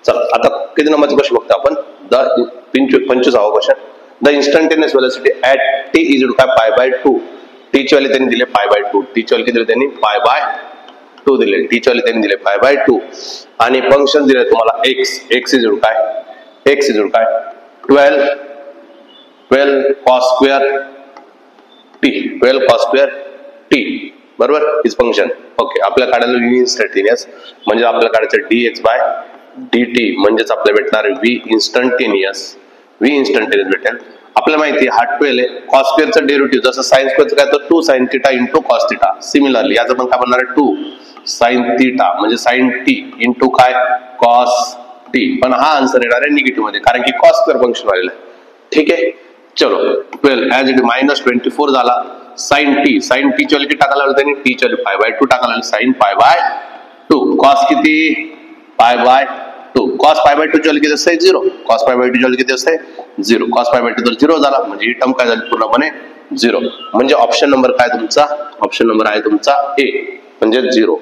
चल आता किती नंबरचा क्वेश्चन बघतो आपण, 25वा question. The instantaneous velocity at t is equal काय पाय बाय 2. टीचे वाले त्यांनी दिले पाय बाय 2, टीचे वाले किती दिले त्यांनी पाय बाय 2 दिले, टीचे वाले त्यांनी दिले पाय बाय 2 आणि फंक्शन दिले तुम्हाला एक्स. एक्स इज इक्वल काय, एक्स इज इक्वल काय 12 cos square T, 12 cos square T बरोबर इज फंक्शन. ओके, आपल्या काढायला व्ही इन्स्टंटेनियस म्हणजे आपल्या काढायचं dx बाय dt म्हणजेच आपल्याला भेटणार व्ही इन्स्टंटेनियस. व्ही इन्स्टंटेनियस भेटेल. आपल्याला माहिती आहे हा 12 आहे, cos स्क्वेअरचं डेरिव्हेटिव्ह जसं sin स्क्वेअरचं काय तर 2 sin theta into cos theta. Similarly याचं पण काय बनणार आहे 2 sin थीटा म्हणजे sin t इंटू काय cos t, पण हा आन्सर येणार आहे निगेटिव्ह मध्ये कारण की cos स्क्वेअर फंक्शन आलेलं आहे. ठीक आहे, चलो 12 ऍज इट -24 झाला. sin t, sin t ची व्हॅल्यू टाकायला लागली त्यांनी, t ची व्हॅल्यू पाय बाय 2 टाकायला लागली, sin पाय बाय 2 cos किती pi by 2, cos pi by 2 ची व्हॅल्यू किती असते 0, cos पाय बाय 2 ची व्हॅल्यू किती असते 0, cos पाय बाय 2 तर 0 झाला म्हणजे ही टर्म काय झाली पूर्णपणे 0. म्हणजे ऑप्शन नंबर काय तुमचा, ऑप्शन नंबर आहे तुमचा ए म्हणजे 0.